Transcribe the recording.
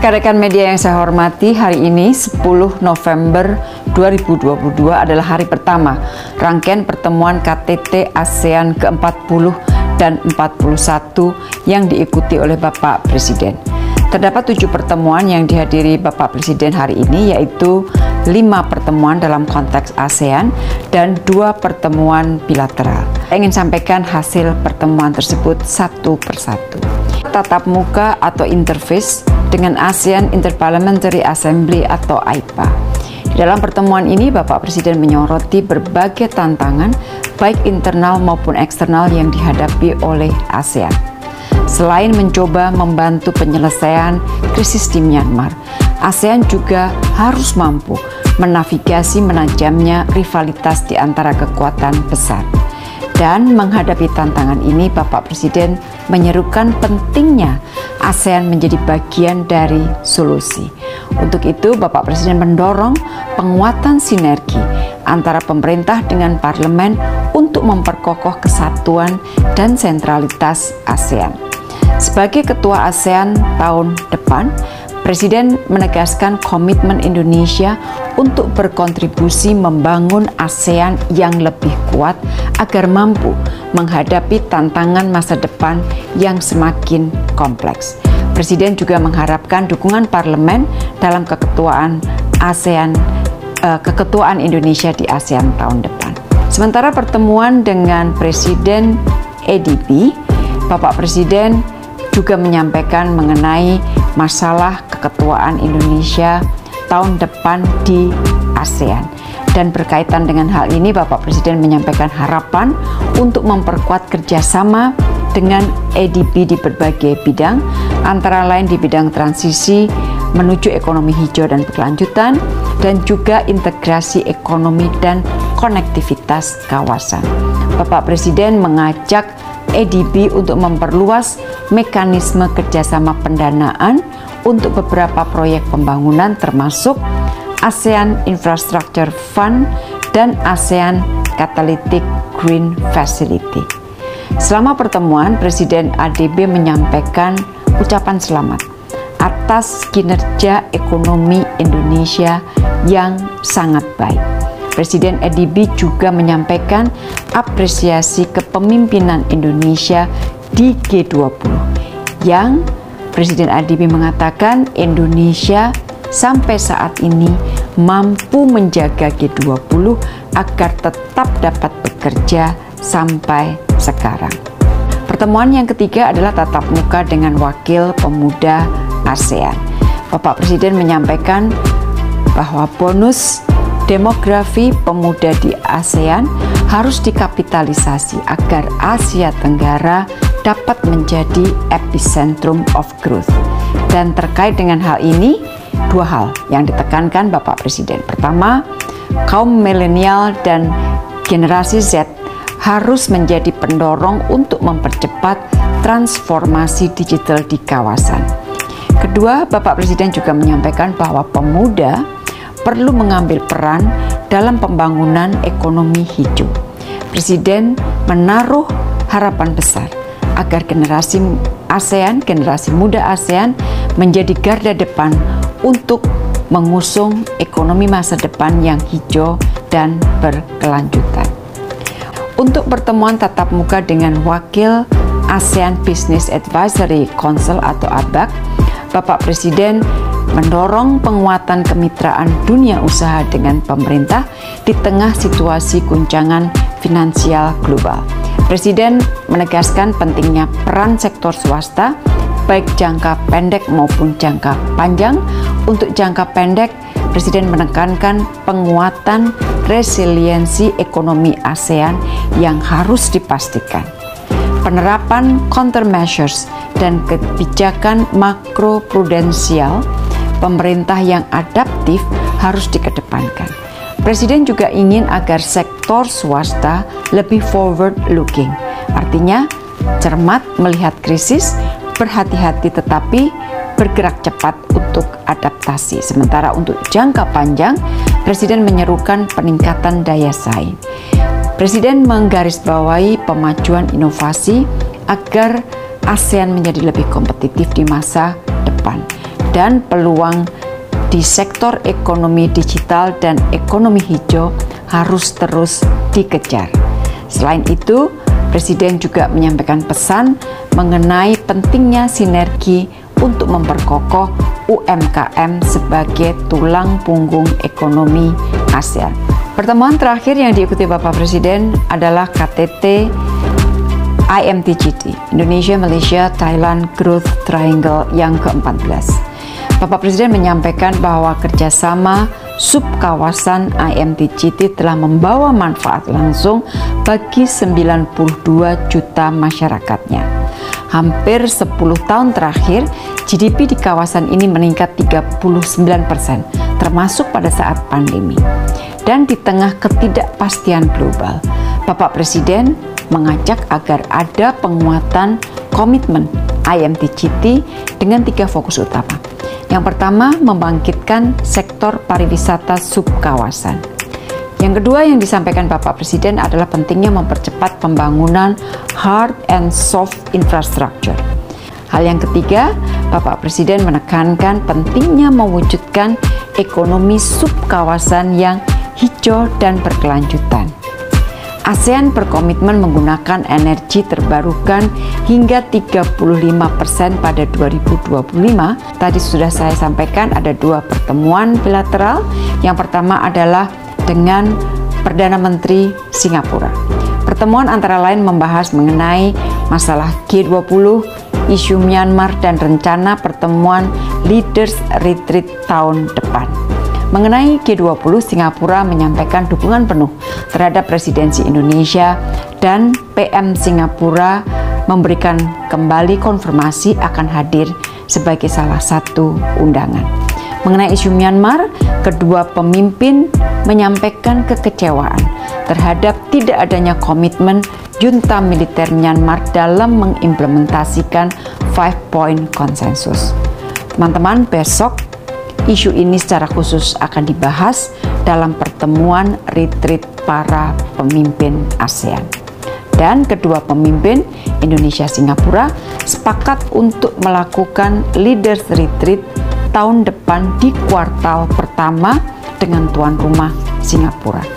Rekan-rekan media yang saya hormati, hari ini 10 November 2022 adalah hari pertama rangkaian pertemuan KTT ASEAN ke-40 dan 41 yang diikuti oleh Bapak Presiden. Terdapat 7 pertemuan yang dihadiri Bapak Presiden hari ini, yaitu 5 pertemuan dalam konteks ASEAN dan 2 pertemuan bilateral. Saya ingin sampaikan hasil pertemuan tersebut satu persatu. Tatap muka atau interface dengan ASEAN Interparliamentary Assembly atau AIPA. Di dalam pertemuan ini, Bapak Presiden menyoroti berbagai tantangan, baik internal maupun eksternal yang dihadapi oleh ASEAN. Selain mencoba membantu penyelesaian krisis di Myanmar, ASEAN juga harus mampu menavigasi menajamnya rivalitas di antara kekuatan besar. Dan menghadapi tantangan ini, Bapak Presiden menyerukan pentingnya ASEAN menjadi bagian dari solusi. Untuk itu, Bapak Presiden mendorong penguatan sinergi antara pemerintah dengan parlemen untuk memperkokoh kesatuan dan sentralitas ASEAN. Sebagai Ketua ASEAN tahun depan, Presiden menegaskan komitmen Indonesia untuk berkontribusi membangun ASEAN yang lebih kuat agar mampu menghadapi tantangan masa depan yang semakin kompleks. Presiden juga mengharapkan dukungan parlemen dalam keketuaan Indonesia di ASEAN tahun depan. Sementara pertemuan dengan Presiden ADB, Bapak Presiden juga menyampaikan mengenai masalah keketuaan Indonesia tahun depan di ASEAN. Dan berkaitan dengan hal ini, Bapak Presiden menyampaikan harapan untuk memperkuat kerjasama dengan ADB di berbagai bidang, antara lain di bidang transisi menuju ekonomi hijau dan berkelanjutan, dan juga integrasi ekonomi dan konektivitas kawasan. Bapak Presiden mengajak ADB untuk memperluas mekanisme kerjasama pendanaan untuk beberapa proyek pembangunan termasuk ASEAN Infrastructure Fund dan ASEAN Catalytic Green Facility. Selama pertemuan, Presiden ADB menyampaikan ucapan selamat atas kinerja ekonomi Indonesia yang sangat baik. Presiden ADB juga menyampaikan apresiasi kepemimpinan Indonesia di G20 yang Presiden ADB mengatakan Indonesia sampai saat ini mampu menjaga G20 agar tetap dapat bekerja sampai sekarang. Pertemuan yang ketiga adalah tatap muka dengan Wakil Pemuda ASEAN. Bapak Presiden menyampaikan bahwa bonus demografi pemuda di ASEAN harus dikapitalisasi agar Asia Tenggara dapat menjadi epicentrum of growth. Dan terkait dengan hal ini, 2 hal yang ditekankan Bapak Presiden. Pertama, kaum milenial dan generasi Z harus menjadi pendorong untuk mempercepat transformasi digital di kawasan. Kedua, Bapak Presiden juga menyampaikan bahwa pemuda perlu mengambil peran dalam pembangunan ekonomi hijau. Presiden menaruh harapan besar agar generasi ASEAN, generasi muda ASEAN menjadi garda depan untuk mengusung ekonomi masa depan yang hijau dan berkelanjutan. Untuk pertemuan tatap muka dengan Wakil ASEAN Business Advisory Council atau ABAC, Bapak Presiden mendorong penguatan kemitraan dunia usaha dengan pemerintah di tengah situasi guncangan finansial global. Presiden menegaskan pentingnya peran sektor swasta, baik jangka pendek maupun jangka panjang. Untuk jangka pendek, Presiden menekankan penguatan resiliensi ekonomi ASEAN yang harus dipastikan. Penerapan countermeasures dan kebijakan makroprudensial pemerintah yang adaptif harus dikedepankan. Presiden juga ingin agar sektor swasta lebih forward looking, artinya cermat melihat krisis, berhati-hati tetapi bergerak cepat untuk adaptasi. Sementara untuk jangka panjang, Presiden menyerukan peningkatan daya saing. Presiden menggarisbawahi pemajuan inovasi agar ASEAN menjadi lebih kompetitif di masa depan. dan peluang di sektor ekonomi digital dan ekonomi hijau harus terus dikejar. Selain itu, Presiden juga menyampaikan pesan mengenai pentingnya sinergi untuk memperkokoh UMKM sebagai tulang punggung ekonomi ASEAN. Pertemuan terakhir yang diikuti Bapak Presiden adalah KTT IMTGT, Indonesia, Malaysia, Thailand Growth Triangle yang ke-14. Bapak Presiden menyampaikan bahwa kerjasama subkawasan IMTGT telah membawa manfaat langsung bagi 92 juta masyarakatnya. Hampir 10 tahun terakhir, GDP di kawasan ini meningkat 39%, termasuk pada saat pandemi. Dan di tengah ketidakpastian global, Bapak Presiden mengajak agar ada penguatan komitmen IMTGT dengan 3 fokus utama. Yang pertama, membangkitkan sektor pariwisata subkawasan. Yang kedua yang disampaikan Bapak Presiden adalah pentingnya mempercepat pembangunan hard and soft infrastructure. Hal yang ketiga, Bapak Presiden menekankan pentingnya mewujudkan ekonomi subkawasan yang hijau dan berkelanjutan. ASEAN berkomitmen menggunakan energi terbarukan hingga 35% pada 2025. Tadi sudah saya sampaikan ada 2 pertemuan bilateral. Yang pertama adalah dengan Perdana Menteri Singapura. Pertemuan antara lain membahas mengenai masalah G20, isu Myanmar, dan rencana pertemuan Leaders Retreat tahun depan. Mengenai G20, Singapura menyampaikan dukungan penuh terhadap presidensi Indonesia dan PM Singapura memberikan kembali konfirmasi akan hadir sebagai salah satu undangan. Mengenai isu Myanmar, kedua pemimpin menyampaikan kekecewaan terhadap tidak adanya komitmen junta militer Myanmar dalam mengimplementasikan 5-point konsensus. Teman-teman, besok isu ini secara khusus akan dibahas dalam pertemuan retreat para pemimpin ASEAN. Dan kedua pemimpin Indonesia-Singapura sepakat untuk melakukan Leaders Retreat tahun depan di kuartal pertama dengan tuan rumah Singapura.